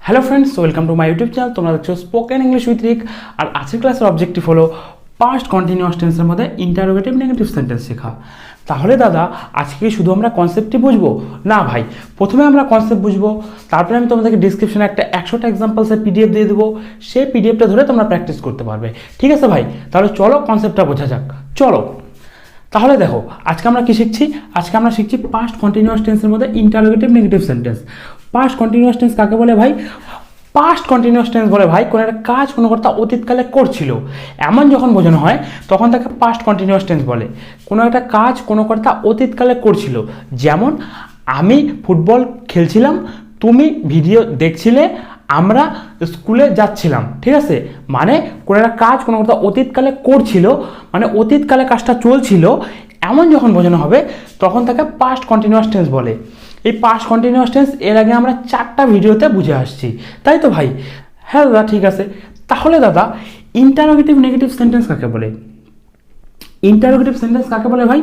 Hello friends, welcome to my YouTube channel. তোমরা দেখছো spoken English with রিক। আর আজকের ক্লাসের অবজেক্টিভ হলো পাস্ট কন্টিনিউয়াস টেন্সের মধ্যে ইন্টারোগেটিভ নেগেটিভ সেন্টেন্স শেখা। তাহলে দাদা আজকে কি শুধু আমরা কনসেপ্টই বুঝবো? না ভাই, প্রথমে আমরা কনসেপ্ট বুঝবো, তারপরে আমি তোমাদেরকে ডিসক্রিপশনে একটা 100টা এক্সাম্পলসের পিডিএফ দিয়ে দেবো। সেই পিডিএফটা ধরে তোমরা প্র্যাকটিস করতে পারবে। ঠিক আছে ভাই, তাহলে চলো কনসেপ্টটা বোঝা যাক। চলো তাহলে দেখো, আজকে আমরা কি শিখছি? আজকে আমরা শিখছি পাস্ট কন্টিনিউয়াস টেন্সের মধ্যে interrogative negative sentence. Past continuous tense কাকে বলে ভাই? পাস্ট কন্টিনিউয়াস টেন্স বলে ভাই কোনো একটা কাজ কোনো কর্তা অতীতকালে করছিল এমন যখন বোঝানো হয় তখন তাকে পাস্ট কন্টিনিউয়াস টেন্স বলে। কোনো একটা কাজ কোনো কর্তা অতীতকালে করছিল, যেমন আমি ফুটবল খেলছিলাম, তুমি ভিডিও দেখছিলে, আমরা স্কুলে যাচ্ছিলাম। ঠিক আছে, মানে কোনো একটা কাজ কোনো কর্তা অতীতকালে করছিল, মানে অতীতকালে কাজটা চলছিল এমন যখন বোঝানো হবে তখন তাকে পাস্ট কন্টিনিউয়াস টেন্স বলে। এই পাস্ট কন্টিনিউয়াস টেন্স এর আগে আমরা 4টা ভিডিওতে বুঝে আসছি, তাই তো ভাই? হ্যাঁ দাদা, ঠিক আছে। তাহলে দাদা ইন্টারোগেটিভ নেগেটিভ সেন্টেন্স কাকে বলে? ইন্টারোগেটিভ সেন্টেন্স কাকে বলে ভাই?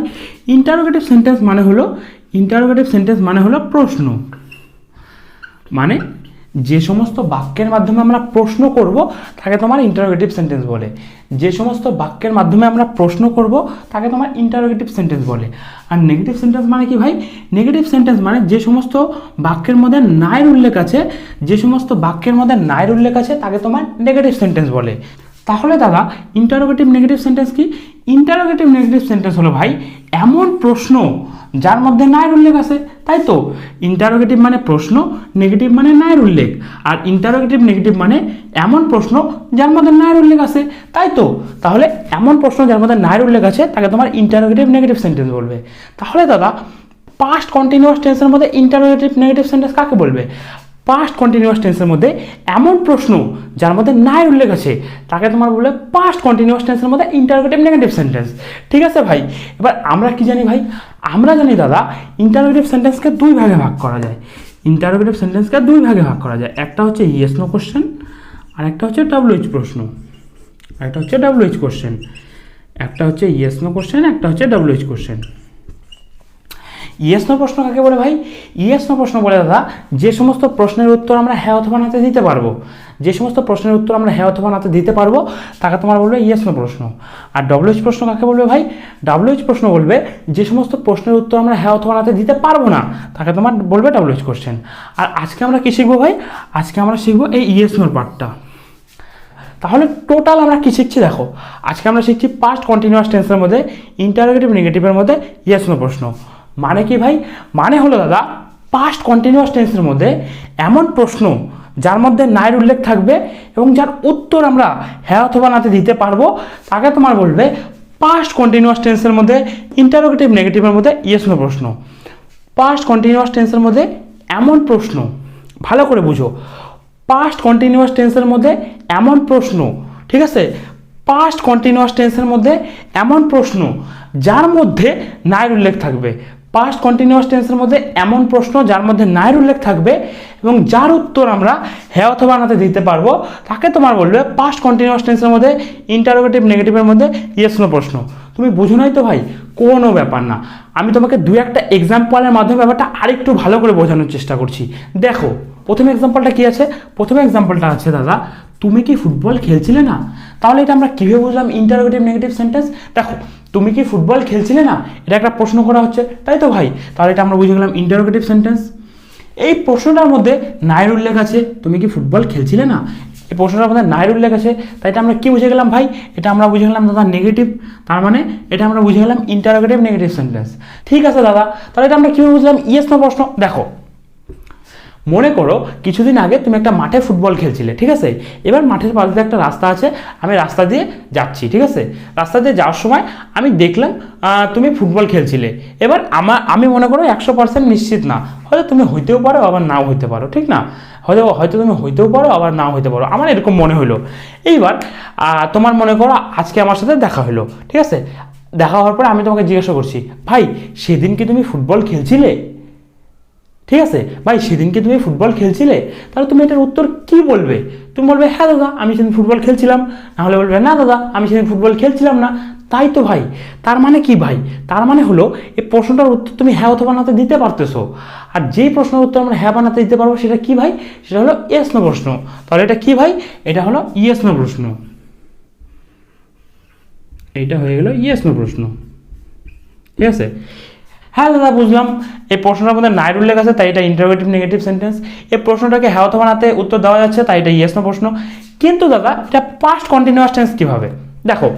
ইন্টারোগেটিভ সেন্টেন্স মানে হলো প্রশ্ন। মানে যে সমস্ত বাক্যের মাধ্যমে আমরা প্রশ্ন করব তাকে তোমার ইন্টারোগেটিভ সেন্টেন্স বলে। যে সমস্ত বাক্যের মাধ্যমে আমরা প্রশ্ন করব তাকে তোমার ইন্টারোগেটিভ সেন্টেন্স বলে। আর নেগেটিভ সেন্টেন্স মানে কি ভাই? নেগেটিভ সেন্টেন্স মানে যে সমস্ত বাক্যের মধ্যে নায়ের উল্লেখ আছে, যে সমস্ত বাক্যের মধ্যে নায়ের উল্লেখ আছে তাকে তোমার নেগেটিভ সেন্টেন্স বলে। তাহলে দাদা ইন্টারোগেটিভ নেগেটিভ সেন্টেন্স কি? ইন্টারোগেটিভ নেগেটিভ সেন্টেন্স হলো ভাই এমন প্রশ্ন যার মধ্যে নায়ের উল্লেখ আছে, তাই তো? ইন্টারোগেটিভ মানে প্রশ্ন, নেগেটিভ মানে নায়ের উল্লেখ, আর ইন্টারোগেটিভ নেগেটিভ মানে এমন প্রশ্ন যার মধ্যে নায়ের উল্লেখ আছে, তাই তো? তাহলে এমন প্রশ্ন যার মধ্যে নায়ের উল্লেখ আছে তাকে তোমার ইন্টারোগেটিভ নেগেটিভ সেন্টেন্স বলবে। তাহলে দাদা পাস্ট কন্টিনিউয়াস টেন্সের মধ্যে ইন্টারোগেটিভ নেগেটিভ সেন্টেন্স কাকে বলবে? পাস্ট কন্টিনিউয়াস টেন্সের মধ্যে এমন প্রশ্ন যার মধ্যে নায়ের উল্লেখ আছে তাকে তোমার বলবে পাস্ট কন্টিনিউয়াস টেন্সের মধ্যে ইন্টারোগেটিভ নেগেটিভ সেন্টেন্স। ঠিক আছে ভাই, এবার আমরা কি জানি ভাই? আমরা জানি দাদা ইন্টারোগেটিভ সেন্টেন্সকে দুই ভাগে ভাগ করা যায়। ইন্টারোগেটিভ সেন্টেন্সকে দুই ভাগে ভাগ করা যায়, একটা হচ্ছে ইয়েস নো কোশ্চেন আর একটা হচ্ছে WH প্রশ্ন। একটা হচ্ছে WH কোশ্চেন, একটা হচ্ছে ইয়েস নো কোশ্চেন, একটা হচ্ছে WH কোশ্চেন। ইয়েস নো প্রশ্ন কাকে বলে ভাই? ইয়েস নো প্রশ্ন বলে দাদা যে সমস্ত প্রশ্নের উত্তর আমরা হ্যাঁ অথবা নাতে দিতে পারবো, যে সমস্ত প্রশ্নের উত্তর আমরা হ্যাঁ অথবা নাতে দিতে পারবো তাকে তোমার বলবে ইয়েস নো প্রশ্ন। আর WH প্রশ্ন কাকে বলবে ভাই? WH প্রশ্ন বলবে যে সমস্ত প্রশ্নের উত্তর আমরা হ্যাঁ অথবা নাতে দিতে পারবো না তাকে তোমার বলবে WH কোশ্চেন। আর আজকে আমরা কি শিখবো ভাই? আজকে আমরা শিখবো এই ইয়েস নোর পার্টটা। তাহলে টোটাল আমরা কি শিখছি দেখো, আজকে আমরা শিখছি পাস্ট কন্টিনিউয়াস টেন্সের মধ্যে ইন্টারোগেটিভ নেগেটিভের মধ্যে ইয়েস নো প্রশ্ন। মানে কি ভাই? মানে হলো দাদা পাস্ট কন্টিনিউয়াস টেন্সের মধ্যে এমন প্রশ্ন যার মধ্যে নায়ের উল্লেখ থাকবে এবং যার উত্তর আমরা হ্যাঁ অথবা নাতে দিতে পারবো তাকে তোমার বলবে পাস্ট কন্টিনিউয়াস টেন্সের মধ্যে ইন্টারোগেটিভ নেগেটিভের মধ্যে ইয়েস নো প্রশ্ন। পাস্ট কন্টিনিউয়াস টেন্সের মধ্যে এমন প্রশ্ন, ভালো করে বুঝো, পাস্ট কন্টিনিউয়াস টেন্সের মধ্যে এমন প্রশ্ন, ঠিক আছে? পাস্ট কন্টিনিউয়াস টেন্সের মধ্যে এমন প্রশ্ন যার মধ্যে নায়ের উল্লেখ থাকবে। পাস্ট কন্টিনিউয়াস টেন্সের মধ্যে এমন প্রশ্ন যার মধ্যে নায়ের উল্লেখ থাকবে এবং যার উত্তর আমরা হ্যাঁ অথবা নাতে দিতে পারবো তাকে তোমার বলবে পাস্ট কন্টিনিউয়াস টেন্সের মধ্যে ইন্টারোগেটিভ নেগেটিভের মধ্যে ইয়েস নো প্রশ্ন। তুমি বুঝো নাই তো ভাই? কোনো ব্যাপার না, আমি তোমাকে দু একটা এক্সাম্পলের মাধ্যমে ব্যাপারটা আরেকটু ভালো করে বোঝানোর চেষ্টা করছি। দেখো প্রথম এক্সাম্পলটা কি আছে? প্রথম এক্সাম্পলটা আছে দাদা তুমি কি ফুটবল খেলছিলে না? তাহলে এটা আমরা কীভাবে বুঝলাম ইন্টারোগেটিভ নেগেটিভ সেন্টেন্স? দেখো তুমি কি ফুটবল খেলছিলে না, এটা একটা প্রশ্ন করা হচ্ছে, তাই তো ভাই? তাহলে এটা আমরা বুঝে গেলাম ইন্টারোগেটিভ সেন্টেন্স। এই প্রশ্নটার মধ্যে নায়ের উল্লেখ আছে, তুমি কি ফুটবল খেলছিলে না, এই প্রশ্নটার মধ্যে নায়ের উল্লেখ আছে, তাই এটা আমরা কি বুঝে গেলাম ভাই? এটা আমরা বুঝে গেলাম দাদা নেগেটিভ, তার মানে এটা আমরা বুঝে গেলাম ইন্টারোগেটিভ নেগেটিভ সেন্টেন্স। ঠিক আছে দাদা, তাহলে এটা আমরা কীভাবে বুঝলাম ইয়েস নো প্রশ্ন? দেখো মনে করো কিছুদিন আগে তুমি একটা মাঠে ফুটবল খেলছিলে, ঠিক আছে? এবার মাঠের পাশে একটা রাস্তা আছে, আমি রাস্তা দিয়ে যাচ্ছি, ঠিক আছে? রাস্তা দিয়ে যাওয়ার সময় আমি দেখলাম তুমি ফুটবল খেলছিলে। এবার আমি মনে করো 100% নিশ্চিত না, হয়তো তুমি হইতেও পারো আবার নাও হইতে পারো, ঠিক না? হয়তো তুমি হইতেও পারো আবার নাও হইতে পারো, আমার এরকম মনে হলো। এইবার তোমার মনে করো আজকে আমার সাথে দেখা হলো, ঠিক আছে? দেখা হওয়ার পরে আমি তোমাকে জিজ্ঞাসা করছি, ভাই সেদিন কি তুমি ফুটবল খেলছিলে? ঠিক আছে ভাই, সেদিনকে তুমি ফুটবল খেলছিলে? তাহলে তুমি এটার উত্তর কি বলবে? তুমি বলবে হ্যাঁ দাদা আমি সেদিন ফুটবল খেলছিলাম, নাহলে বলবে না দাদা আমি সেদিন ফুটবল খেলছিলাম না। তাই তো ভাই, তার মানে কি ভাই, তার মানে হলো এই প্রশ্নটার উত্তর তুমি হ্যাঁ অথবা নাতে দিতে পারতেছো। আর যেই প্রশ্নের উত্তর আমরা হ্যাঁ বা নাতে দিতে পারবো সেটা কি ভাই, সেটা হলো ইয়েস নো প্রশ্ন। তাহলে এটা কি ভাই, এটা হলো ইয়েস নো প্রশ্ন। এইটা হয়ে গেল ইয়েস নো প্রশ্ন, ঠিক আছে। হ্যাঁ দাদা বুঝলাম, এই প্রশ্নটার মধ্যে নাইট উল্লেখ আছে তাই এটা ইন্টারোগেটিভ নেগেটিভ সেন্টেন্স। এই প্রশ্নটাকে হ্যাঁ অথবা নাতে উত্তর দেওয়া যাচ্ছে তাই এটা ইয়েস নো প্রশ্ন। কিন্তু দাদা এটা পাস্ট কন্টিনিউয়াস টেন্স কীভাবে? দেখো,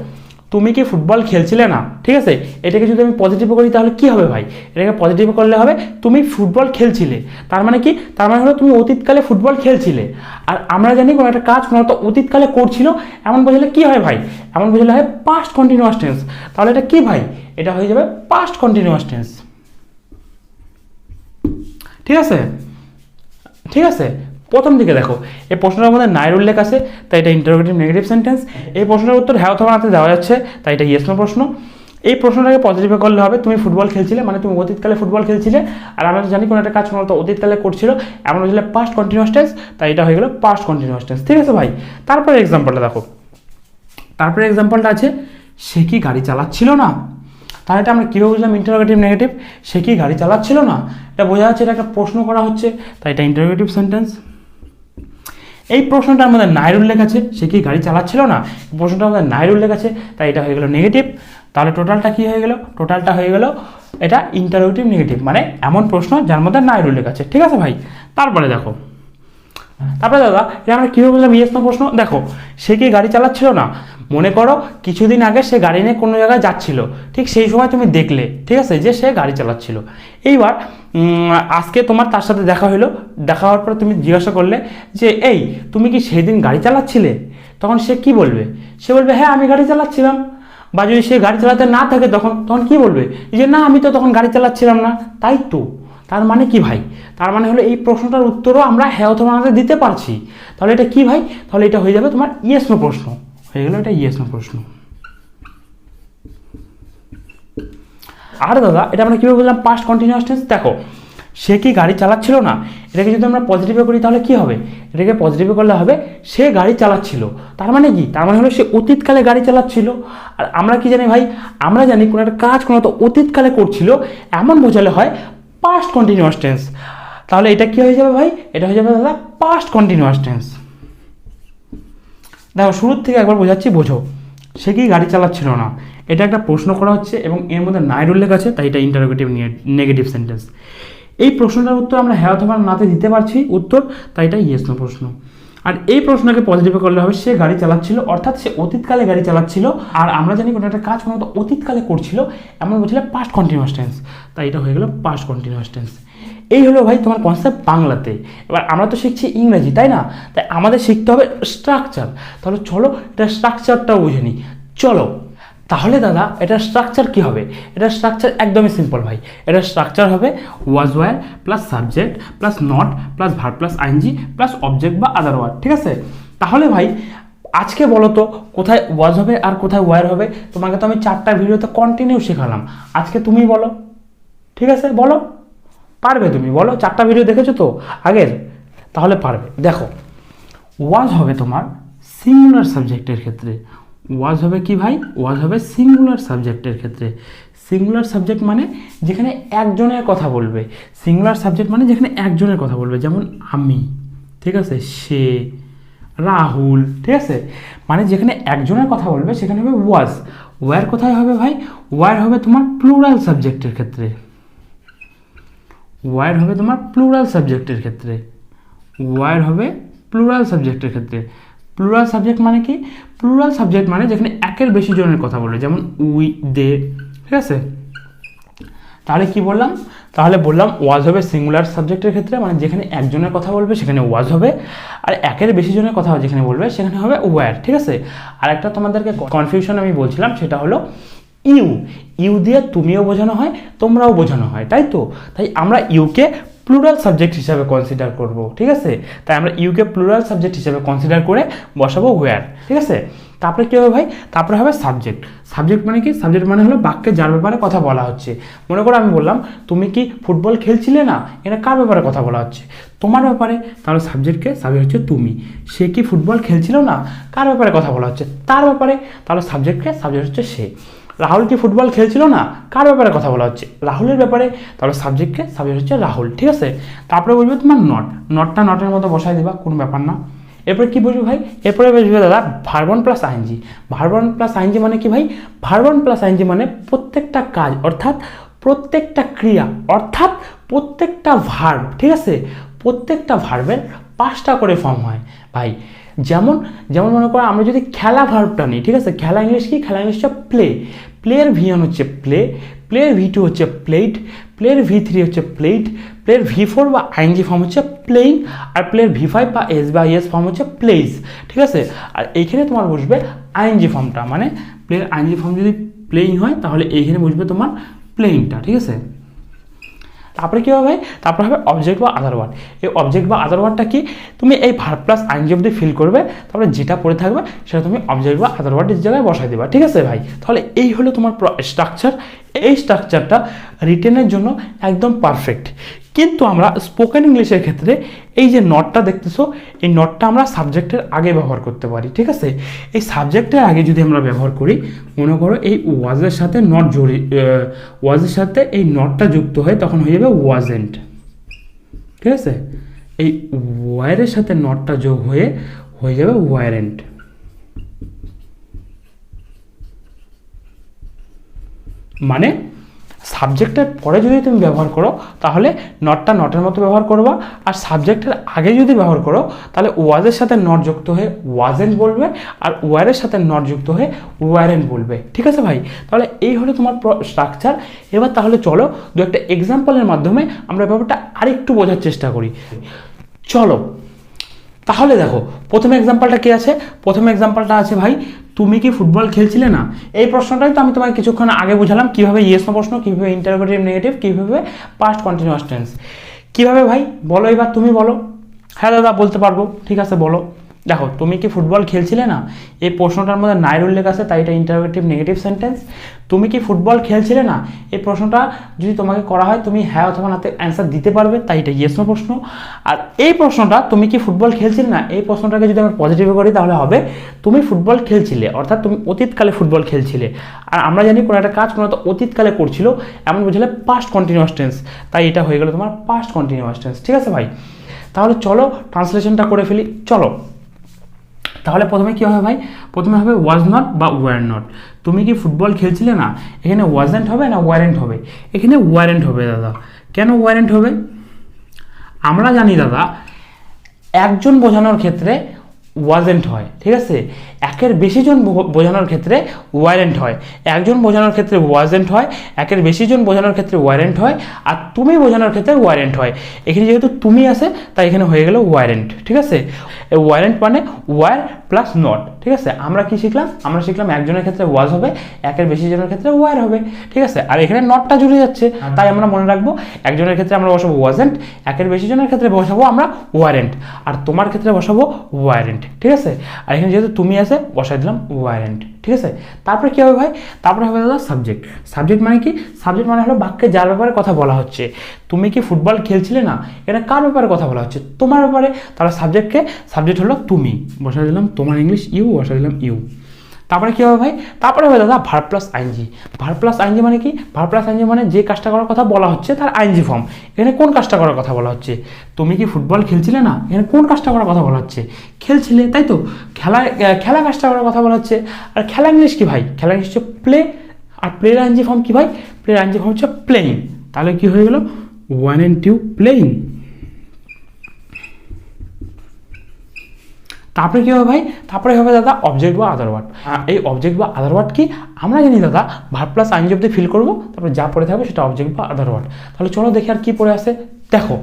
তুমি কি ফুটবল খেলছিলে না, ঠিক আছে, এটাকে যদি আমি পজিটিভ করি তাহলে কি হবে ভাই, এটাকে পজিটিভ করলে হবে তুমি ফুটবল খেলছিলে। তার মানে কি, তার মানে হলো তুমি অতীতকালে ফুটবল খেলছিলে। আর আমরা জানি কোনো একটা কাজ কোনো একটা অতীতকালে করছিল, এমন বোঝালে কি হয় ভাই, এমন বোঝালে হয় পাস্ট কন্টিনিউয়াস টেন্স। তাহলে এটা কি ভাই, এটা হয়ে যাবে পাস্ট কন্টিনিউয়াস টেন্স, ঠিক আছে। ঠিক আছে, প্রথম দিকে দেখো, এই প্রশ্নটার মধ্যে নাইর উল্লেখ আছে তাই এটা ইন্টারোগেটিভ নেগেটিভ সেন্টেন্স। এই প্রশ্নের উত্তর হ্যাঁ অথবা নাতে দেওয়া যাচ্ছে তাই এটা ইয়েস নো প্রশ্ন। এই প্রশ্নটাকে পজিটিভে করলে হবে তুমি ফুটবল খেলছিলে, মানে তুমি অতীতকালে ফুটবল খেলছিলে। আর আমরা জানি কোনো একটা কাজ কোনো তো অতীতকালে করছিল, এমন হলে পাস্ট কন্টিনিউয়াস টেন্স, তাই এটা হয়ে গেল পাস্ট কন্টিনিউয়াস টেন্স, ঠিক আছে ভাই। তারপরে এক্সাম্পলটা দেখো, তারপরে এক্সাম্পলটা আছে সে কি গাড়ি চালাচ্ছিল না। তাহলে এটা আমরা কীভাবে বুঝলাম ইন্টারোগেটিভ নেগেটিভ, সে কি গাড়ি চালাচ্ছিল না, এটা বোঝা যাচ্ছে এটা একটা প্রশ্ন করা হচ্ছে তাই এটা ইন্টারোগেটিভ সেন্টেন্স। এই প্রশ্নটার মধ্যে নাইর উল্লেখ আছে সে কি গাড়ি চালাচ্ছিল না, প্রশ্নটার মধ্যে নাইর উল্লেখ আছে তাই এটা হয়ে গেল নেগেটিভ। তাহলে টোটালটা কি হয়ে গেল, টোটালটা হয়ে গেল এটা ইন্টারোগেটিভ নেগেটিভ, মানে এমন প্রশ্ন যার মধ্যে নাইর উল্লেখ আছে, ঠিক আছে ভাই। তারপরে দেখো, তারপরে দাদা এটা আমরা কীভাবে বুঝলাম ইয়েস নো প্রশ্ন। দেখো, সে কি গাড়ি চালাচ্ছিল না, মনে করো কিছুদিন আগে সে গাড়ি নিয়ে কোনো জায়গায় যাচ্ছিল, ঠিক সেই সময় তুমি দেখলে, ঠিক আছে, যে সে গাড়ি চালাচ্ছিল। এইবার আজকে তোমার তার সাথে দেখা হলো, দেখা হওয়ার পর তুমি জিজ্ঞাসা করলে যে এই তুমি কি সেই দিন গাড়ি চালাচ্ছিলে, তখন সে কি বলবে, সে বলবে হ্যাঁ আমি গাড়ি চালাচ্ছিলাম। বা যদি সে গাড়ি চালাতে না থাকে তখন তখন কি বলবে, যে না আমি তো তখন গাড়ি চালাচ্ছিলাম না। তাই তো, তার মানে কি ভাই, তার মানে হলো এই প্রশ্নটার উত্তরও আমরা হ্যাঁ অথবা নাতে দিতে পারছি। তাহলে এটা কি ভাই, তাহলে এটা হয়ে যাবে তোমার ইয়েস নো প্রশ্ন, হয়ে গেল এটা ইয়েস নো প্রশ্ন। আর দাদা এটা আমরা কীভাবে বুঝলাম পাস্ট কন্টিনিউয়াস টেন্স। দেখো, সে কি গাড়ি চালাচ্ছিল না, এটাকে যদি আমরা পজিটিভে করি তাহলে কি হবে, এটাকে পজিটিভে করলে হবে সে গাড়ি চালাচ্ছিল। তার মানে কি, তার মানে হলো সে অতীতকালে গাড়ি চালাচ্ছিল। আর আমরা কি জানি ভাই, আমরা জানি কোনো একটা কাজ কোনো তো অতীতকালে করছিল, এমন বোঝালে হয় পাস্ট কন্টিনিউয়াস টেন্স। তাহলে এটা কি হয়ে যাবে ভাই, এটা হয়ে যাবে দাদা পাস্ট কন্টিনিউয়াস টেন্স। দেখো শুরুর থেকে একবার বোঝাচ্ছি, বোঝো। সে কি গাড়ি চালাচ্ছিল না, এটা একটা প্রশ্ন করা হচ্ছে এবং এর মধ্যে নাইর উল্লেখ আছে তাই এটা ইন্টারোগেটিভ নেগেটিভ সেন্টেন্স। এই প্রশ্নটার উত্তর আমরা হ্যাঁ অথবা নাতে দিতে পারছি উত্তর, তাই এটা ইয়েস নো প্রশ্ন। আর এই প্রশ্নকে পজিটিভে করলে হবে সে গাড়ি চালাচ্ছিল, অর্থাৎ সে অতীতকালে গাড়ি চালাচ্ছিল। আর আমরা জানি কোনো একটা কাজ কোনো অতীতকালে করছিল, এমন বলছিল পাস্ট কন্টিনিউয়াস টেন্স, তাই এটা হয়ে গেল পাস্ট কন্টিনিউয়াস টেন্স। এই হলো ভাই তোমার কনসেপ্ট বাংলাতে। এবার আমরা তো শিখছি ইংরেজি, তাই না, তাই আমাদের শিখতে হবে স্ট্রাকচার। তাহলে চলো এটা স্ট্রাকচারটাও বুঝে নিই, চলো। তাহলে দাদা এটা স্ট্রাকচার কি হবে, এটা স্ট্রাকচার একদমই সিম্পল ভাই। এটা স্ট্রাকচার হবে was were plus subject plus not plus verb plus ING plus object বা আদার ওয়ার্ড, ঠিক আছে। তাহলে ভাই আজকে বলো তো কোথায় ওয়াজ হবে আর কোথায় ওয়্যার হবে, তোমাকে তো আমি 4টা ভিডিওতে কন্টিনিউ শেখালাম, আজকে তুমি বলো, ঠিক আছে, বলো, পারবে তুমি, বলো, 4টা ভিডিও দেখেছো তো আগের, তাহলে পারবে। দেখো, ওয়াজ হবে তোমার সিঙ্গুলার সাবজেক্টের ক্ষেত্রে, ওয়াজ হবে কি ভাই, ওয়াজ হবে সিঙ্গুলার সাবজেক্টের ক্ষেত্রে। সিঙ্গুলার সাবজেক্ট মানে যেখানে একজনের কথা বলবে, সিঙ্গুলার সাবজেক্ট মানে যেখানে একজনের কথা বলবে, যেমন আমি, ঠিক আছে, সে, রাহুল, ঠিক আছে, মানে যেখানে একজনের কথা বলবে সেখানে হবে ওয়াজ। ওয়্যার কোথায় হবে ভাই, ওয়্যার হবে তোমার প্লুরাল সাবজেক্টের ক্ষেত্রে, ওয়্যার হবে তোমার প্লুরাল সাবজেক্টের ক্ষেত্রে, ওয়্যার হবে প্লুরাল সাবজেক্টের ক্ষেত্রে। প্লুরাল সাবজেক্ট মানে কি, প্লুরাল সাবজেক্ট মানে যেখানে একের বেশি জনের কথা বলে, যেমন উই, দে, ঠিক আছে। তাহলে কি বললাম, তাহলে বললাম ওয়াজ হবে সিঙ্গুলার সাবজেক্টের ক্ষেত্রে, মানে যেখানে একজনের কথা বলবে সেখানে ওয়াজ হবে, আর একের বেশি জনের কথা যেখানে বলবে সেখানে হবে ওয়্যার, ঠিক আছে। আর একটা তোমাদেরকে কনফিউশন আমি বলছিলাম, সেটা হলো ইউ, ইউ দিয়ে তুমিও বোঝানো হয় তোমরাও বোঝানো হয়, তাই তো, তাই আমরা ইউকে প্লুরাল সাবজেক্ট হিসাবে কনসিডার করব, ঠিক আছে। তাই আমরা ইউকে প্লুরাল সাবজেক্ট হিসাবে কনসিডার করে বসাবো ওয়্যার, ঠিক আছে। তারপরে কী হবে ভাই, তারপরে হবে সাবজেক্ট। সাবজেক্ট মানে কি, সাবজেক্ট মানে হলো বাক্যে যার ব্যাপারে কথা বলা হচ্ছে। মনে করো আমি বললাম তুমি কি ফুটবল খেলছিলে না, এটা কার ব্যাপারে কথা বলা হচ্ছে, তোমার ব্যাপারে, তাহলে সাবজেক্টকে সাবজেক্ট হচ্ছে তুমি। সে কি ফুটবল খেলছিল না, কার ব্যাপারে কথা বলা হচ্ছে, তার ব্যাপারে, তাহলে সাবজেক্টকে সাবজেক্ট হচ্ছে সে। রাহুল কি ফুটবল খেলছিল না, কার ব্যাপারে কথা বলা হচ্ছে, রাহুলের ব্যাপারে। তাহলে সাবজেক্ট হচ্ছে রাহুল, ঠিক আছে। তারপরে বলবে তোমার নটটা নটের মতো বসাই দিবা, কোনো ব্যাপার না। এরপরে কি বলবে ভাই, এরপরে বলবে দাদা ভার্বন প্লাস আইএনজি। ভার্বন প্লাস আইএনজি মানে কি ভাই, ভার্বন প্লাস আইএনজি মানে প্রত্যেকটা কাজ অর্থাৎ প্রত্যেকটা ক্রিয়া অর্থাৎ প্রত্যেকটা ভার্ব, ঠিক আছে, প্রত্যেকটা ভার্বের 5টা করে ফর্ম হয় ভাই। যেমন যেমন মনে করো আমরা যদি খেলা ভার্বটা নিই, ঠিক আছে, খেলা ইংলিশ কি, খেলা ইংলিশ হচ্ছে প্লে, প্লেয়ের V1 হচ্ছে প্লে, প্লেয়ের V2 হচ্ছে প্লেড, প্লেয়ের V3 হচ্ছে প্লেড, প্লেয়ের V4 বা আইএনজি ফর্ম হচ্ছে প্লেইং, আর প্লেয়ের V5 বা এস বা ইএস ফর্ম হচ্ছে প্লেইজ, ঠিক আছে। আর এইখানে তোমার বসবে আইএনজি ফর্মটা, মানে প্লেয়ের আইএনজি ফর্ম যদি প্লেইং হয় তাহলে এইখানে বসবে তোমার প্লেইংটা, ঠিক আছে। তারপরে কী হবে, তারপরে হবে অবজেক্ট বা আদার ওয়ার্ড। এই অবজেক্ট বা আদার ওয়ার্ডটা কি, তুমি এই ভার্ব প্লাস আইএনজি অবধি ফিল করবে, তারপরে যেটা পড়ে থাকবে সেটা তুমি অবজেক্ট বা আদার ওয়ার্ডের জায়গায় বসাই দেবা, ঠিক আছে ভাই। তাহলে এই হলো তোমার স্ট্রাকচার। এই স্ট্রাকচারটা রিটেনের জন্য একদম পারফেক্ট। কিন্তু আমরা স্পোকেন ইংলিশের ক্ষেত্রে এই যে নটটা দেখতেছো, এই নটটা আমরা সাবজেক্টের আগে ব্যবহার করতে পারি, ঠিক আছে। এই সাবজেক্টের আগে যদি আমরা ব্যবহার করি, মনে করো এই ওয়াজের সাথে নট ওয়াজের সাথে এই নটটা যুক্ত হয়, তখন হয়ে যাবে ওয়াজেন্ট, ঠিক আছে। এই ওয়ারের সাথে নটটা যোগ হয়ে যাবে ওয়ারেন্ট। মানে সাবজেক্টের পরে যদি তুমি ব্যবহার করো তাহলে নটটা নটের মতো ব্যবহার করবা, আর সাবজেক্টের আগে যদি ব্যবহার করো তাহলে ওয়াজের সাথে নট যুক্ত হয়ে ওয়াজেন্ট বলবে, আর ওয়ারের সাথে নট যুক্ত হয়ে ওয়ারেন্ট বলবে, ঠিক আছে ভাই। তাহলে এই হলো তোমার স্ট্রাকচার। এবার তাহলে চলো দু একটা এক্সাম্পলের মাধ্যমে আমরা ব্যাপারটা আরেকটু বোঝার চেষ্টা করি। চলো তাহলে দেখো প্রথম এক্সাম্পলটা কি আছে, প্রথম এক্সাম্পলটা আছে ভাই, তুমি কি ফুটবল খেলছিলে না। এই প্রশ্নটাই তো আমি তোমাকে কিছুক্ষণ আগে বুঝালাম, কীভাবে ইয়েস নো প্রশ্ন, কীভাবে ইন্টারোগেটিভ নেগেটিভ, কীভাবে পাস্ট কন্টিনিউয়াস টেন্স। কীভাবে ভাই বলো, এবার তুমি বলো। হ্যাঁ দাদা বলতে পারবো, ঠিক আছে বলো। দেখো তুমি কি ফুটবল খেলছিলে না, এই প্রশ্নটার মধ্যে নাইর উল্লেখ আছে, তাই এটা ইন্টারোগেটিভ নেগেটিভ সেন্টেন্স। তুমি কি ফুটবল খেলছিলে না, এই প্রশ্নটা যদি তোমাকে করা হয় তুমি হ্যাঁ অথবা নাতে অ্যান্সার দিতে পারবে, তাই এটা ইয়েস নো প্রশ্ন। আর এই প্রশ্নটা তুমি কি ফুটবল খেলছিলে না, এই প্রশ্নটাকে যদি আমরা পজিটিভে করি তাহলে হবে তুমি ফুটবল খেলছিলে, অর্থাৎ তুমি অতীতকালে ফুটবল খেলছিলে। আর আমরা জানি কোনো একটা কাজ কোনো একটা অতীতকালে করছিল, এমন বুঝলে পাস্ট কন্টিনিউয়াস টেন্স, তাই এটা হয়ে গেল তোমার পাস্ট কন্টিনিউয়াস টেন্স, ঠিক আছে ভাই। তাহলে চলো ট্রান্সলেশনটা করে ফেলি, চলো। তাহলে প্রথমে কী হবে ভাই, প্রথমে হবে ওয়াজ নট বা ওয়ার নট। তুমি কি ফুটবল খেলছিলে না, এখানে ওয়াজেন্ট হবে না ওয়ারেন্ট হবে, এখানে ওয়ারেন্ট হবে দাদা। কেন ওয়ারেন্ট হবে, আমরা জানি দাদা একজন বোঝানোর ক্ষেত্রে ওয়াজেন্ট হয়, ঠিক আছে, একের বেশি জন বোঝানোর ক্ষেত্রে ওয়ারেন্ট হয়। একজন বোঝানোর ক্ষেত্রে ওয়াজেন্ট হয়, একের বেশি জন বোঝানোর ক্ষেত্রে ওয়ারেন্ট হয়, আর তুমি বোঝানোর ক্ষেত্রে ওয়ারেন্ট হয়। এখানে যেহেতু তুমি আছে তাই এখানে হয়ে গেল ওয়ারেন্ট, ঠিক আছে। ওয়ারেন্ট মানে ওয়ার প্লাস নট, ঠিক আছে। আমরা কি শিখলাম, আমরা শিখলাম একজনের ক্ষেত্রে ওয়াজ হবে, একের বেশি জনের ক্ষেত্রে ওয়ার হবে, ঠিক আছে। আর এখানে নটটা জুড়ে যাচ্ছে, তাই আমরা মনে রাখবো একজনের ক্ষেত্রে আমরা বসাবো ওয়াজেন্ট, একের বেশি জনের ক্ষেত্রে বসাবো আমরা ওয়ারেন্ট, আর তোমার ক্ষেত্রে বসাবো ওয়ারেন্ট, ঠিক আছে। আর এখানে যেহেতু তুমি আছে বসাই দিলাম ওয়ারেন্ট, ঠিক আছে। তারপরে কী হবে ভাই, তারপরে হবে দাদা সাবজেক্ট। সাবজেক্ট মানে কি, সাবজেক্ট মানে হলো বাক্যে যার ব্যাপারে কথা বলা হচ্ছে। তুমি কি ফুটবল খেলছিলে না, এটা কার ব্যাপারে কথা বলা হচ্ছে, তোমার ব্যাপারে। তাহলে সাবজেক্ট হলো তুমি, বসাই দিলাম তোমার ইংলিশ ইউ, বসাই দিলাম ইউ। তারপরে কী হবে ভাই, তারপরে হবে দাদা verb plus ING. Verb plus ING মানে কি, ভার্ব প্লাস আইএনজি মানে যে কাজটা করার কথা বলা হচ্ছে তার আইএনজি ফর্ম। এখানে কোন কাজটা করার কথা বলা হচ্ছে, তুমি কি ফুটবল খেলছিলে না, এখানে কোন কাজটা করার কথা বলা হচ্ছে, খেলছিলে, তাই তো, খেলা কাজটা করার কথা বলা হচ্ছে। আর খেলা ইংলিশ কি ভাই, খেলা ইংলিশ হচ্ছে প্লে, আর প্লের আইএনজি ফর্ম কি ভাই, প্লের আইএনজি ফর্ম হচ্ছে প্লেইং। তাহলে কি হয়ে গেল, ওয়ান অ্যান্ড টু প্লেইং। তারপরে কী হবে ভাই, তারপরে হবে দাদা অবজেক্ট বা আদার ওয়ার্ড। এই অবজেক্ট বা আদার ওয়ার্ড কি, আমরা জানি দাদা ভার্ব প্লাস আইএনজি অবধি ফিল করবো, তারপরে যা পড়ে থাকবে সেটা অবজেক্ট বা আদার ওয়ার্ড। তাহলে চলো দেখি আর কি পড়ে আসে। দেখো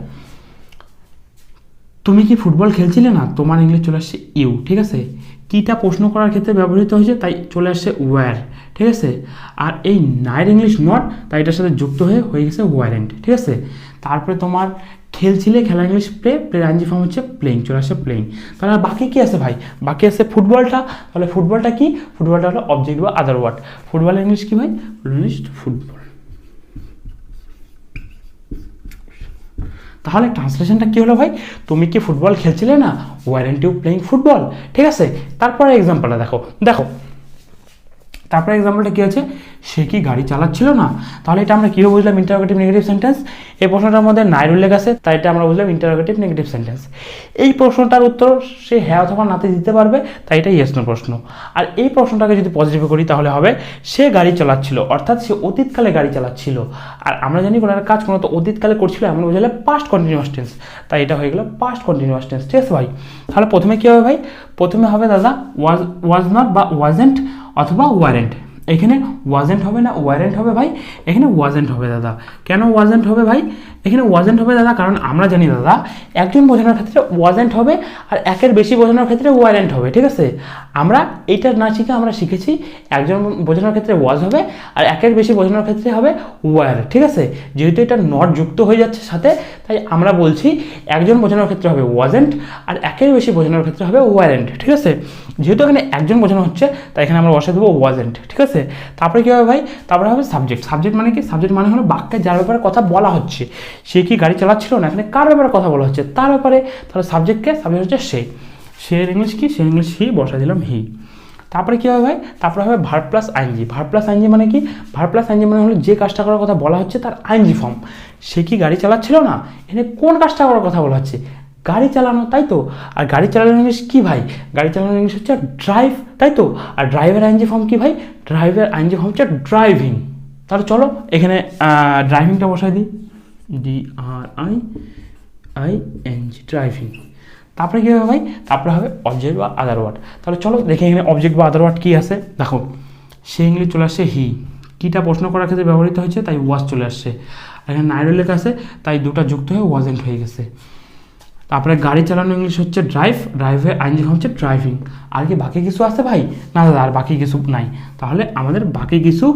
তুমি কি ফুটবল খেলছিলে না, তোমার ইংলিশ চলে আসছে ইউ, ঠিক আছে। কিটা প্রশ্ন করার ক্ষেত্রে ব্যবহৃত হয়েছে তাই চলে আসছে ওয়্যার, ঠিক আছে। আর এই নাইর ইংলিশ নট, তাই এটার সাথে যুক্ত হয়ে গেছে ওয়ারেন্ট, ঠিক আছে। তারপরে তোমার খেলছিলে, খেলা ইংলিশ প্লে, প্লের আইএনজি ফর্ম হচ্ছে প্লেইং, চলে আসছে প্লেইং। তাহলে বাকি কি আছে ভাই, বাকি আছে ফুটবলটা। তাহলে ফুটবলটা কি, ফুটবলটা হলো অবজেক্ট বা আদার ওয়ার্ড। ফুটবলের ইংলিশ কি ভাই, ইংলিশ ফুটবল। তাহলে ট্রান্সলেশনটা কী হলো ভাই, তুমি কি ফুটবল খেলছিলে না, ওয়ারেন্ট ইউ প্লেইং ফুটবল, ঠিক আছে। তারপরে এক্সাম্পলটা দেখো, তারপরে এক্সাম্পলটা কী আছে, সে কি গাড়ি চালাচ্ছিল না? তাহলে এটা আমরা কীভাবে বুঝলাম ইন্টারোগেটিভ নেগেটিভ সেন্টেন্স? এই প্রশ্নটার মধ্যে নাই উল্লেখ আছে, তাই এটা আমরা বুঝলাম ইন্টারোগেটিভ নেগেটিভ সেন্টেন্স। এই প্রশ্নটার উত্তর সে হ্যাঁ অথবা নাতে দিতে পারবে, তাই এটা ইয়েস নো প্রশ্ন। আর এই প্রশ্নটাকে যদি পজিটিভে করি তাহলে হবে সে গাড়ি চালাচ্ছিল, অর্থাৎ সে অতীতকালে গাড়ি চালাচ্ছিল। আর আমরা জানি কোনো একটা কাজ কোনো তো অতীতকালে করছিল, এমন বোঝালে পাস্ট কন্টিনিউয়াস টেন্স, তাই এটা হয়ে গেল পাস্ট কন্টিনিউয়াস টেন্স। ঠিক আছে ভাই? তাহলে প্রথমে কী হবে ভাই? প্রথমে হবে দাদা ওয়াজ নট বা ওয়াজেন্ট অথবা ওয়ারেন্ট। এখানে ওয়াজেন্ট হবে না ওয়ারেন্ট হবে ভাই? এখানে ওয়াজেন্ট হবে দাদা। কেন ওয়াজেন্ট হবে ভাই? এখানে ওয়াজেন্ট হবে দাদা কারণ আমরা জানি দাদা একজন বোঝানোর ক্ষেত্রে ওয়াজেন্ট হবে আর একের বেশি বোঝানোর ক্ষেত্রে ওয়ারেন্ট হবে। ঠিক আছে? আমরা এইটা না শিখে আমরা শিখেছি একজন বোঝানোর ক্ষেত্রে ওয়াজ হবে আর একের বেশি বোঝানোর ক্ষেত্রে হবে ওয়ার। ঠিক আছে? যেহেতু এটা নট যুক্ত হয়ে যাচ্ছে সাথে, তাই আমরা বলছি একজন বোঝানোর ক্ষেত্রে হবে ওয়াজেন্ট আর একের বেশি বোঝানোর ক্ষেত্রে হবে ওয়ারেন্ট। ঠিক আছে? যেহেতু এখানে একজন বোঝানো হচ্ছে তাই এখানে আমরা বসে দেবো ওয়াজেন্ট। ঠিক আছে? তারপরে কী হবে ভাই? তারপরে হবে সাবজেক্ট। সাবজেক্ট মানে কি? সাবজেক্ট মানে হলো বাক্যে যার ব্যাপারে কথা বলা হচ্ছে। সে কি গাড়ি চালাচ্ছিল না? এখানে কার ব্যাপারে কথা বলা হচ্ছে? তার ব্যাপারে। তাহলে সাবজেক্টকে সাবজেক্ট হচ্ছে সে। সে ইংলিশ কি? সে ইংলিশ হি, বসা দিলাম হি। তারপরে কী হবে ভাই? তারপরে হবে verb plus ING. Verb plus ING মানে কি? ভার্ব প্লাস আইএনজি মানে হলো যে কাজটা করার কথা বলা হচ্ছে তার আইএনজি ফর্ম। সে কি গাড়ি চালাচ্ছিল না? এখানে কোন কাজটা করার কথা বলা হচ্ছে? গাড়ি চালানো, তাই তো? আর গাড়ি চালানোর ইংলিশ কি ভাই? গাড়ি চালানোর ইংলিশ হচ্ছে ড্রাইভ, তাই তো? আর ড্রাইভের আইএনজি ফর্ম কি ভাই? ড্রাইভের আইএনজি ফর্ম হচ্ছে ড্রাইভিং। তাহলে চলো এখানে ড্রাইভিংটা বসাই দিই, DRIING, ড্রাইভিং। তারপরে কী হবে ভাই? তারপরে হবে অবজেক্ট বা আদার ওয়ার্ড। তাহলে চলো দেখি এখানে অবজেক্ট বা আদার ওয়ার্ড কী আছে। দেখো সে ইংলিশ চলে আসছে হি, কিটা প্রশ্ন করার ক্ষেত্রে ব্যবহৃত হয়েছে তাই ওয়াজ চলে আসছে। এখানে নাইরো লেখা আছে তাই দুটা যুক্ত হয়ে ওয়াজেন্ট হয়ে গেছে। তারপরে গাড়ি চালানো ইংলিশ হচ্ছে ড্রাইভ, ড্রাইভের আইনজি হচ্ছে ড্রাইভিং। আর কি বাকি কিছু আছে ভাই? না দাদা আর বাকি কিছু নাই। তাহলে আমাদের বাকি কিছু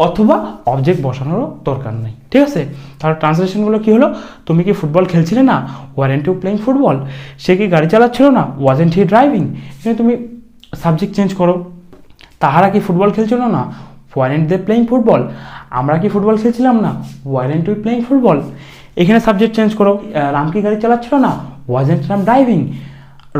অথবা অবজেক্ট বসানোরও দরকার নেই। ঠিক আছে? তাহলে ট্রান্সলেশনগুলো কী হলো? তুমি কি ফুটবল খেলছিলে না? Weren't you playing football. সে কি গাড়ি চালাচ্ছিল না? Wasn't he driving. এখানে তুমি সাবজেক্ট চেঞ্জ করো। তাহারা কি ফুটবল খেলছিল না? Weren't they playing football. আমরা কি ফুটবল খেলছিলাম না? Weren't we playing football. এখানে সাবজেক্ট চেঞ্জ করো। রাম কি গাড়ি চালাচ্ছিল না? Wasn't Ram driving.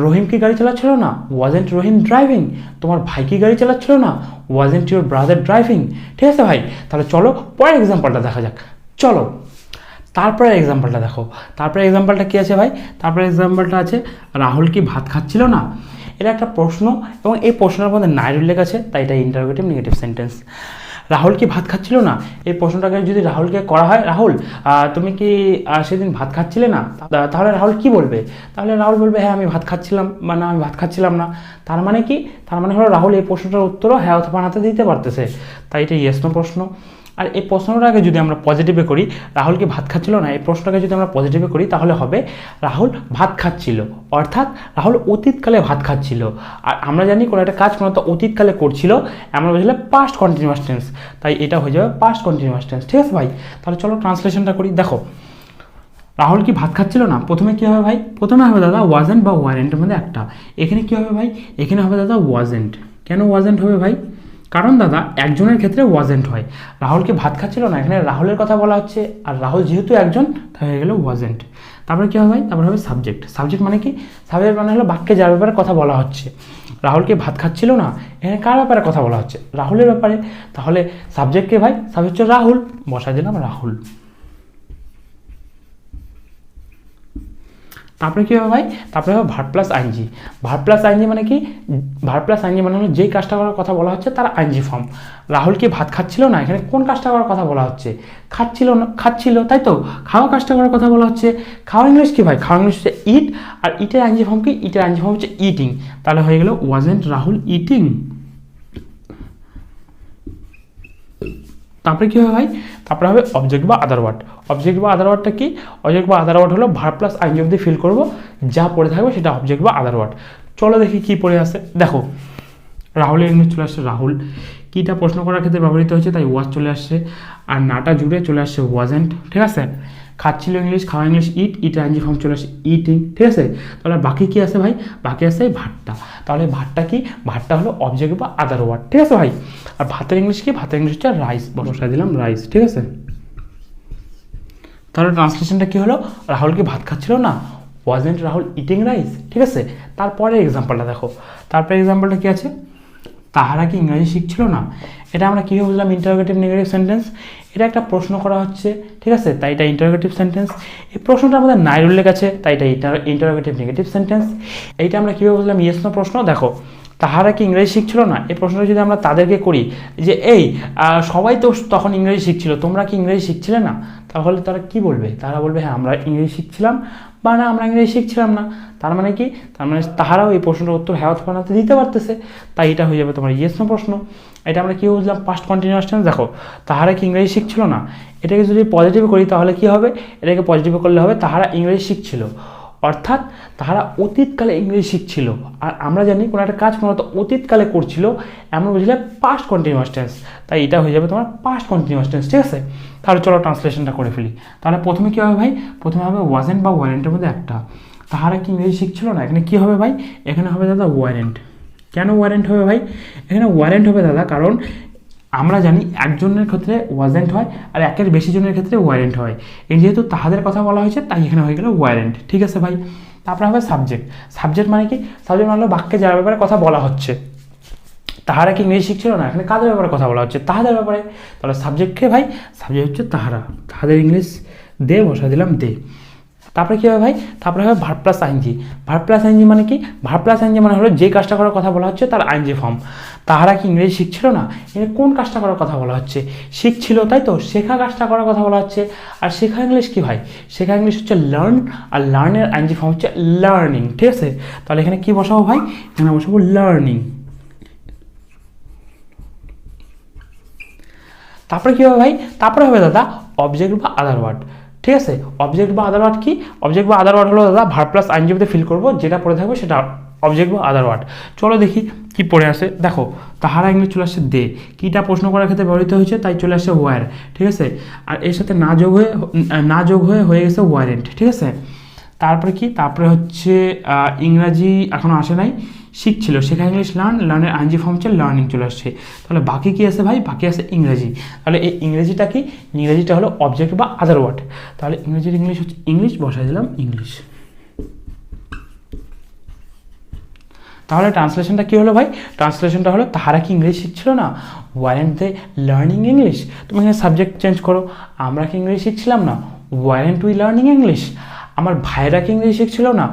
রহিম কি গাড়ি চালাচ্ছিল না? ওয়াজেন্ট রহিম ড্রাইভিং। তোমার ভাই কি গাড়ি চালাচ্ছিল না? Wasn't your brother driving. ঠিক আছে ভাই? তাহলে চলো পরের এক্সাম্পলটা দেখা যাক। চলো তারপরে এক্সাম্পলটা দেখো। তারপরে এক্সাম্পলটা কী আছে ভাই? তারপরে এক্সাম্পলটা আছে রাহুল কি ভাত খাচ্ছিল না? এটা একটা প্রশ্ন এবং এই প্রশ্নের মধ্যে নাই উল্লেখ আছে, তাই এটা ইন্টারোগেটিভ নেগেটিভ সেন্টেন্স। রাহুল কি ভাত খাচ্ছিল না? এই প্রশ্নটাকে যদি রাহুলকে করা হয়, রাহুল তুমি কি সেদিন ভাত খাচ্ছিলে না? তাহলে রাহুল কি বলবে? তাহলে রাহুল বলবে হ্যাঁ আমি ভাত খাচ্ছিলাম, বা না আমি ভাত খাচ্ছিলাম না। তার মানে কি? তার মানে হলো রাহুল এই প্রশ্নটার উত্তরও হ্যাঁ অথবা নাতে দিতে পারতেছে, তাই এটা ইয়েস নো প্রশ্ন। আর এই প্রশ্নটাকে যদি আমরা পজিটিভে করি, রাহুল কি ভাত খাচ্ছিল না, এই প্রশ্নটাকে যদি আমরা পজিটিভে করি তাহলে হবে রাহুল ভাত খাচ্ছিল, অর্থাৎ রাহুল অতীতকালে ভাত খাচ্ছিল। আর আমরা জানি কোনো একটা কাজ কোনো একটা অতীতকালে করছিল, আমরা বুঝলে পাস্ট কন্টিনিউয়াস টেন্স, তাই এটা হয়ে যাবে পাস্ট কন্টিনিউয়াস টেন্স। ঠিক আছে ভাই? তাহলে চলো ট্রান্সলেশনটা করি। দেখো রাহুল কি ভাত খাচ্ছিল না, প্রথমে কী হবে ভাই? প্রথমে হবে দাদা ওয়াজেন্ট বা ওয়ারেন্টের মধ্যে একটা। এখানে কী হবে ভাই? এখানে হবে দাদা ওয়াজেন্ট। কেন ওয়াজেন্ট হবে ভাই? কারণ দাদা একজনের ক্ষেত্রে ওয়াজেন্ট হয়। রাহুলকে ভাত খাচ্ছিল না, এখানে রাহুলের কথা বলা হচ্ছে, আর রাহুল যেহেতু একজন তাই হয়ে গেল ওয়াজেন্ট। তারপরে কী হবে ভাই? তারপরে হবে সাবজেক্ট। সাবজেক্ট মানে কি? সাবজেক্ট মানে হলো বাক্যে যার ব্যাপারে কথা বলা হচ্ছে। রাহুলকে ভাত খাচ্ছিল না, এখানে কার ব্যাপারে কথা বলা হচ্ছে? রাহুলের ব্যাপারে। তাহলে সাবজেক্টকে ভাই? সাবজেক্ট হচ্ছে রাহুল, বসাই দিলাম রাহুল। তারপরে কী হবে ভাই? তারপরে হবে verb plus ING. Verb plus ING মানে কি? ভার্ব প্লাস আইএনজি মানে হলো যেই কাজটা করার কথা বলা হচ্ছে তার আইএনজি ফর্ম। রাহুল কি ভাত খাচ্ছিল না, এখানে কোন কাজটা করার কথা বলা হচ্ছে? খাচ্ছিল না, খাচ্ছিল, তাই তো? খাওয়া কাজটা করার কথা বলা হচ্ছে। খাওয়া ইংলিশ কি ভাই? খাওয়া ইংলিশ হচ্ছে ইট, আর ইটের আইএনজি ফর্ম কি? ইটের আইএনজি ফর্ম হচ্ছে ইটিং। তাহলে হয়ে গেল ওয়াজেন্ট রাহুল ইটিং। তারপরে কী হবে ভাই? তারপরে হবে অবজেক্ট বা আদার ওয়ার্ড। অবজেক্ট বা আদার ওয়ার্ডটা কি? অবজেক্ট বা আদার ওয়ার্ড হলো ভার্ব প্লাস আইএনজি অবধি ফিল করবো, যা পড়ে থাকবে সেটা অবজেক্ট বা আদার ওয়ার্ড। চলো দেখি কী পড়ে আসে। দেখো রাহুলের ইংলিশ চলে আসছে রাহুল, কিটা প্রশ্ন করার ক্ষেত্রে ব্যবহৃত হয়েছে তাই ওয়াজ চলে আসছে, আর নাটা জুড়ে চলে আসছে ওয়াজেন্ট। ঠিক আছে? খাচ্ছিল ইংলিশ, খাওয়া English eat, eat ING form চলে আসছে ইটিং। ঠিক আছে? তাহলে বাকি কি আছে ভাই? বাকি আছে ভাতটা। তাহলে ভাতটা কি? ভাতটা হলো অবজেক্ট বা আদার ওয়ার্ড। ঠিক আছে ভাই? আর ভাতের ইংলিশ কি? ভাতের ইংলিশ হচ্ছে রাইস, বসাই দিলাম রাইস। ঠিক আছে? তাহলে ট্রান্সলেশনটা কী হলো? রাহুল কি ভাত খাচ্ছিল না? Wasn't Rahul eating rice. ঠিক আছে? তারপরে এক্সাম্পলটা দেখো। তারপরে এক্সাম্পলটা কী আছে? তাহারা কি ইংরাজি শিখছিল না? এটা আমরা কীভাবে বুঝলাম ইন্টারোগেটিভ নেগেটিভ সেন্টেন্স? এটা একটা প্রশ্ন করা হচ্ছে, ঠিক আছে, তাই এটা ইন্টারোগেটিভ সেন্টেন্স। এই প্রশ্নটা আমাদের নাইর উল্লেখ আছে, তাই এটা ইন্টারোগেটিভ নেগেটিভ সেন্টেন্স। এইটা আমরা কীভাবে বুঝলাম ইয়েস নো প্রশ্ন? দেখো, তাহারা কি ইংরেজি শিখছিল না, এই প্রশ্নটা যদি আমরা তাদেরকে করি যে এই সবাই তো তখন ইংরেজি শিখছিল, তোমরা কি ইংরেজি শিখছিলে না, তাহলে তারা কি বলবে? তারা বলবে হ্যাঁ আমরা ইংরেজি শিখছিলাম, বা না আমরা ইংরেজি শিখছিলাম না। তার মানে কি? তার মানে তাহারাও এই প্রশ্নটার উত্তর হ্যাঁ অথবা নাতে দিতে পারতেছে, তাই এটা হয়ে যাবে তোমার ইয়েস নো প্রশ্ন। এটা আমরা কী বুঝলাম? Past continuous tense. দেখো, তাহারা কি ইংরেজি শিখছিল না, এটাকে যদি পজিটিভ করি তাহলে কি হবে? এটাকে পজিটিভ করলে হবে তাহারা ইংরেজি শিখছিল, অর্থাৎ তাহারা অতীতকালে ইংরেজি শিখছিল। আর আমরা জানি কোনো একটা কাজ মূলত অতীতকালে করছিল, এমন বুঝলে পাস্ট কন্টিনিউয়াস টেন্স, তাই এটা হয়ে যাবে তোমার পাস্ট কন্টিনিউয়াস টেন্স, ঠিক আছে। তাহলে চলো ট্রান্সলেশনটা করে ফেলি। তাহলে প্রথমে কী হবে ভাই? প্রথমে হবে ওয়াজেন্ট বা ওয়ারেন্টের মধ্যে একটা, তাহারা কি ইংরেজি শিখছিল না, এখানে কী হবে ভাই? এখানে হবে দাদা ওয়ারেন্ট। কেন ওয়ারেন্ট হবে ভাই? এখানে ওয়ারেন্ট হবে দাদা কারণ আমরা জানি একজনের ক্ষেত্রে ওয়ারেন্ট হয় আর একের বেশি জনের ক্ষেত্রে ওয়ারেন্ট হয়। এই যেহেতু তাহাদের কথা বলা হয়েছে তাই এখানে হয়ে গেল ওয়ারেন্ট, ঠিক আছে ভাই। তারপরে হবে সাবজেক্ট। সাবজেক্ট মানে কি? সাবজেক্ট মানে হলো বাক্যে যার ব্যাপারে কথা বলা হচ্ছে। তাহারা কি ইংরেজি শিখছিল না, এখানে কাদের ব্যাপারে কথা বলা হচ্ছে? তাহাদের ব্যাপারে। তাহলে সাবজেক্টকে ভাই, সাবজেক্ট হচ্ছে তাহারা, তাহাদের ইংলিশ দে বসা দিলাম দে। তারপরে কী হবে ভাই? তারপরে হবে verb plus ING. Verb plus ING মানে কি? ভার্ব প্লাস আইএনজি মানে হলো যে কাজটা করার কথা বলা হচ্ছে তার আইএনজি ফর্ম। তাহারা কি ইংরেজি শিখছিল না, এখানে কোন কাজটা করার কথা বলা হচ্ছে? শিখছিল, তাই তো, শেখা কাজটা করার কথা বলা হচ্ছে। আর শেখা ইংলিশ কি ভাই? শেখা ইংলিশ হচ্ছে লার্ন, আর লার্নের আইএনজি ফর্ম হচ্ছে লার্নিং, ঠিক আছে। তাহলে এখানে কি বসাবো ভাই? এখানে বসাবো লার্নিং। তারপরে কী হবে ভাই? তারপরে হবে দাদা অবজেক্ট বা আদার ওয়ার্ড, ঠিক আছে। অবজেক্ট বা আদার ওয়ার্ড কি? অবজেক্ট বা আদার ওয়ার্ড হলো দাদা ভার্ব প্লাস আইএনজিতে ফিল করবো, যেটা পড়ে থাকবে সেটা অবজেক্ট বা আদার ওয়ার্ড। চলো দেখি কি পড়ে আসে। দেখো, তাহারা ইংলিশ চলে আসছে দে, কিটা প্রশ্ন করার ক্ষেত্রে ব্যবহৃত হয়েছে তাই চলে আসছে ওয়ার, ঠিক আছে। আর এর সাথে না যোগ হয়ে গেছে ওয়ারেন্ট, ঠিক আছে। তারপরে কি? তারপরে হচ্ছে ইংরাজি এখনও আসে নাই, শিখছিল, শেখা ইংলিশ লার্ন, লার্নের আইএনজি ফর্ম হচ্ছে লার্নিং চলে আসছে। তাহলে বাকি কি আছে ভাই? বাকি আছে ইংরেজি। তাহলে এই ইংরেজিটা কি? ইংরেজিটা হলো অবজেক্ট বা আদার ওয়ার্ড। তাহলে ইংরেজির ইংলিশ হচ্ছে ইংলিশ, বসাই দিলাম ইংলিশ। তাহলে ট্রান্সলেশনটা কী হলো ভাই? ট্রান্সলেশনটা হলো তাহারা কি ইংলিশ শিখছিল না, ওয়ারেন্ট দে লার্নিং ইংলিশ। তুমি এখানে সাবজেক্ট চেঞ্জ করো, আমরা কি ইংলিশ শিখছিলাম না, ওয়ারেন্ট উই লার্নিং ইংলিশ। আমার ভাইরা কি ইংলিশ শিখছিল না,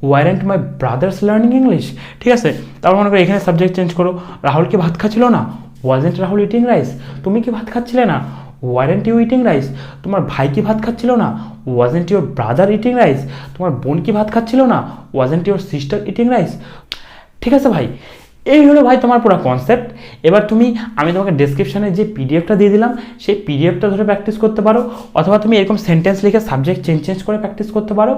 ওয়ারেন্ট মাই ব্রাদার্স লার্নিং ইংলিশ, ঠিক আছে। তারপর মনে করো এখানে সাবজেক্ট চেঞ্জ করো, রাহুল কি ভাত খাচ্ছিল না, ওয়াজেন্ট রাহুল ইটিং রাইস। তুমি কি ভাত খাচ্ছিলে না, ওয়ারেন্ট ইউ ইটিং রাইস। তোমার ভাই কি ভাত খাচ্ছিল না, wasn't your brother eating rice. তোমার বোন কি ভাত খাচ্ছিল না, wasn't your sister eating rice, ঠিক আছে ভাই। এই হলো ভাই তোমার পুরো কনসেপ্ট। এবার আমি তোমাকে ডেসক্রিপশানে যে পিডিএফটা দিয়ে দিলাম সেই পিডিএফটা ধরে প্র্যাকটিস করতে পারো, অথবা তুমি এরকম সেন্টেন্স লিখে সাবজেক্ট চেঞ্জ করে প্র্যাকটিস করতে পারো,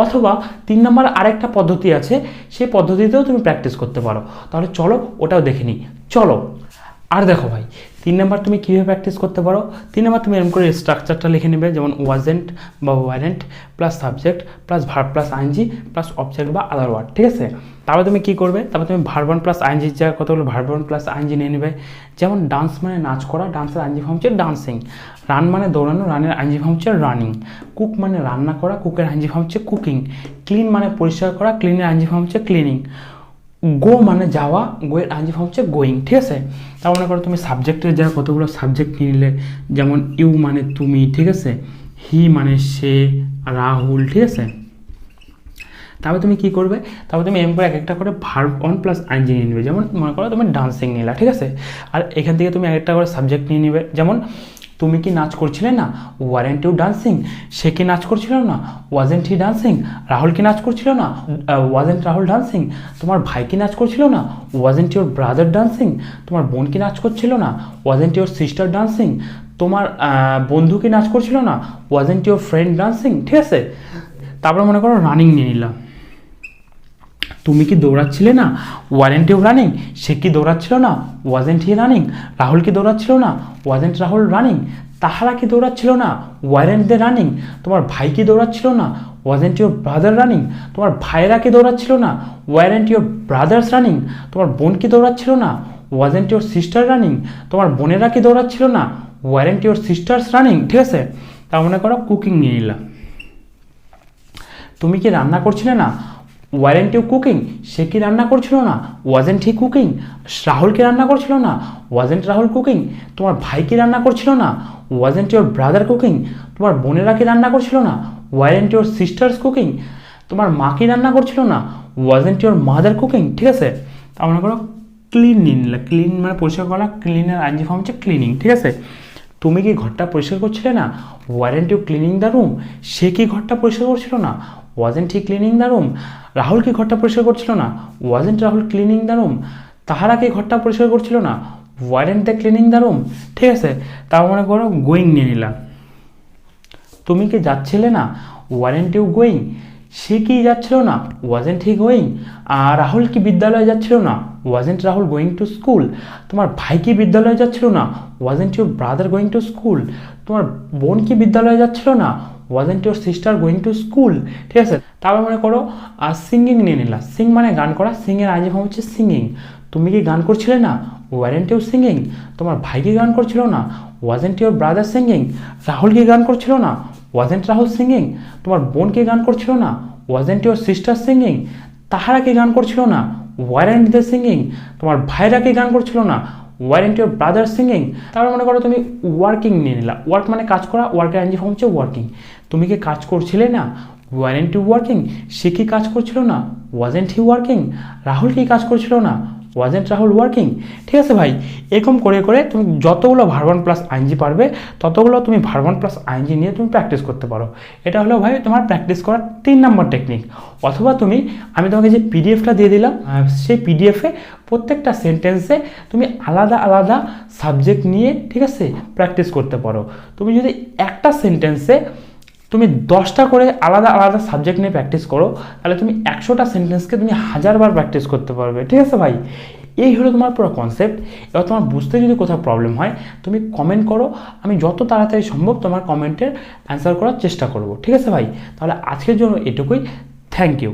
অথবা 3 নম্বর আরেকটা পদ্ধতি আছে, সেই পদ্ধতিতেও তুমি প্র্যাকটিস করতে পারো। তাহলে চলো ওটাও দেখে নিই, চলো। আর দেখো ভাই, 3 নম্বর তুমি কীভাবে প্র্যাকটিস করতে পারো? 3 নম্বর তুমি এরকম করে স্ট্রাকচারটা লিখে নেবে, যেমন ওয়াজেন্ট বা weren't plus subject plus verb plus ING plus object বা আদার ওয়ার্ড, ঠিক আছে। তারপরে তুমি কী করবে? তারপরে তুমি ভার্ব ওয়ান প্লাস আইএনজির জায়গায় কতগুলো ভার্ব ওয়ান প্লাস আইএনজি নিয়ে নেবে। যেমন ডান্স মানে নাচ করা, ডান্সের আইএনজি ফর্ম হচ্ছে ডান্সিং। রান মানে দৌড়ানো, রানের আইএনজি ফর্ম হচ্ছে রানিং। কুক মানে রান্না করা, কুকের আইএনজি ফর্ম হচ্ছে কুকিং। ক্লিন মানে পরিষ্কার করা, ক্লিনের আইএনজি ফর্ম হচ্ছে ক্লিনিং। গো মানে যাওয়া, গোয়ের আইএনজি ফর্ম হচ্ছে গোয়িং, ঠিক আছে। তার মনে করো তুমি সাবজেক্টের জায়গায় কতগুলো সাবজেক্ট নিয়ে নিলে, যেমন ইউ মানে তুমি, ঠিক আছে, হি মানে সে, রাহুল, ঠিক আছে। তারপরে তুমি কী করবে? তারপর তুমি এরকম করে এক একটা করে ভার্ব ওয়ান প্লাস আইএনজি নিয়ে নেবে। যেমন মনে করো তুমি ডান্সিং নিলা, ঠিক আছে। আর এখান থেকে তুমি এক একটা করে সাবজেক্ট নিয়ে নেবে, যেমন তুমি কি নাচ করছিলে না, ওয়ারেন্ট ইউ ডান্সিং। সে কি নাচ করছিল না, ওয়াজেন্ট হি ডান্সিং। রাহুল কি নাচ করছিল না, ওয়াজেন্ট রাহুল ডান্সিং। তোমার ভাই কি নাচ করছিল না, ওয়াজেন্ট ইউর ব্রাদার ডান্সিং। তোমার বোন কি নাচ করছিল না, ওয়াজেন্ট ইউর সিস্টার ডান্সিং। তোমার বন্ধু কি নাচ করছিল না, ওয়াজেন্ট ইউর ফ্রেন্ড ডান্সিং, ঠিক আছে। তারপরে মনে করো রানিং নিয়ে নিলাম, তুমি কি দৌড়াচ্ছিলে না, ওয়ারেন্ট ইউ রানিং। সে কি দৌড়াচ্ছিল না, ওয়াজেন্ট হি রানিং। রাহুল কি দৌড়াচ্ছিল না, ওয়াজেন্ট রাহুল রানিং। তাহারা কি দৌড়াচ্ছিল না, ওয়ারেন্ট দে রানিং। তোমার ভাই কি দৌড়াচ্ছিল না, ওয়াজেন্ট ইউর ব্রাদার রানিং। তোমার ভাইয়েরা কি দৌড়াচ্ছিল না, ওয়ারেন্ট ইউর ব্রাদার্স রানিং। তোমার বোন কি দৌড়াচ্ছিল না, ওয়াজেন্ট ইউর সিস্টার রানিং। তোমার বোনেরা কি দৌড়াচ্ছিল না, ওয়ারেন্ট ইউর সিস্টার্স রানিং, ঠিক আছে। তার মনে করো কুকিং নিয়ে নিলাম, তুমি কি রান্না করছিলে না, ওয়ারেন্ট ইউ কুকিং, সে কি রান্না করছিল না, ওয়াজেন্ট হি কুকিং। রাহুল কি রান্না করছিল না, ওয়াজেন্ট রাহুল কুকিং। তোমার ভাই কি রান্না করছিল না, ওয়াজেন্ট ইউর ব্রাদার কুকিং। তোমার বোনেরা কি রান্না করছিল না, ওয়ারেন্ট ইউর সিস্টার্স কুকিং। তোমার মা কি রান্না করছিল না, ওয়াজেন্ট ইউর মাদার কুকিং। ঠিক আছে, তার মনে করো ক্লিন নিয়ে নিলা, ক্লিন মানে পরিষ্কার করা, ক্লিনের আইনজি ফর্ম হচ্ছে ক্লিনিং। ঠিক আছে, তুমি কি ঘরটা পরিষ্কার করছিলে না, weren't you cleaning the room. সে কি ঘরটা পরিষ্কার করছিল না, wasn't he cleaning the room. Rahul কি ঘরটা পরিষ্কার করছিল না, wasn't Rahul cleaning the room. তাহারা কি ঘরটা পরিষ্কার করছিল না, weren't the cleaning the room. ঠিক আছে, তার মনে করো গোয়িং নিয়ে নিলাম, তুমি কি যাচ্ছিলে না, ওয়ারেন্ট ইউ গোয়িং। সে কি যাচ্ছিল না, ওয়াজেন্ট হি গোয়িং। আর রাহুল কি বিদ্যালয়ে যাচ্ছিল না, wasn't Rahul going to school. তোমার ভাই কি বিদ্যালয়ে যাচ্ছিল না, wasn't your brother going to school. তোমার বোন কি বিদ্যালয়ে যাচ্ছিল না, wasn't your sister going to school. ঠিক আছে, তারপর মনে করো সিঙ্গিং নিয়ে নিলা, সিং মানে গান করা, সিংয়ের আইজি ফর্ম হচ্ছে সিঙ্গিং। তুমি কি গান করছিলে না, ওয়ারেন্ট ইউ সিঙ্গিং। তোমার ভাই কি গান করছিল না, wasn't your brother singing. Rahul কি গান করছিল না, ওয়াজেন্ট রাহুল সিঙ্গিং। তোমার বোন কি গান করছিল না, ওয়াজেন্ট ইউর সিস্টার সিঙ্গিং। তাহারা কি গান করছিল না, ওয়ারেন্ট দ্য সিঙ্গিং। তোমার ভাইরা কি গান করছিল না, ওয়ারেন্ট ইউর ব্রাদার সিঙ্গিং। তারপর মনে করো তুমি ওয়ার্কিং নিয়ে নিলা, ওয়ার্ক মানে কাজ করা, ওয়ার্কের আইনজি ফর্ম হচ্ছে ওয়ার্কিং। তুমি কি কাজ করছিলে না, ওয়ারেন্ট ইউ ওয়ার্কিং। সে কি কাজ করছিল না, ওয়াজেন্ট হি ওয়ার্কিং। রাহুল কি কাজ করছিল না, ওয়াজেন্ট রাহুল ওয়ার্কিং। ঠিক আছে ভাই, এরকম করে করে তুমি যতগুলো ভার্ব প্লাস আইনজি পারবে ততগুলো তুমি ভার্ব প্লাস আইনজি নিয়ে তুমি প্র্যাকটিস করতে পারো। এটা হলো ভাই তোমার প্র্যাকটিস করার 3 নম্বর টেকনিক। অথবা আমি তোমাকে যে পিডিএফটা দিয়ে দিলাম, সেই পিডিএফে প্রত্যেকটা সেন্টেন্সে তুমি আলাদা আলাদা সাবজেক্ট নিয়ে, ঠিক আছে, প্র্যাকটিস করতে পারো। তুমি যদি একটা সেন্টেন্সে তুমি 10টা করে আলাদা আলাদা সাবজেক্ট নিয়ে প্র্যাকটিস করো, তাহলে তুমি 100টা সেন্টেন্সকে তুমি 1000বার প্র্যাকটিস করতে পারবে। ঠিক আছে ভাই, এই হলো তোমার পুরো কনসেপ্ট। এবার তোমার বুঝতে যদি কোথাও প্রবলেম হয় তুমি কমেন্ট করো, আমি যত তাড়াতাড়ি সম্ভব তোমার কমেন্টের অ্যান্সার করার চেষ্টা করব। ঠিক আছে ভাই, তাহলে আজকের জন্য এটুকুই। Thank you.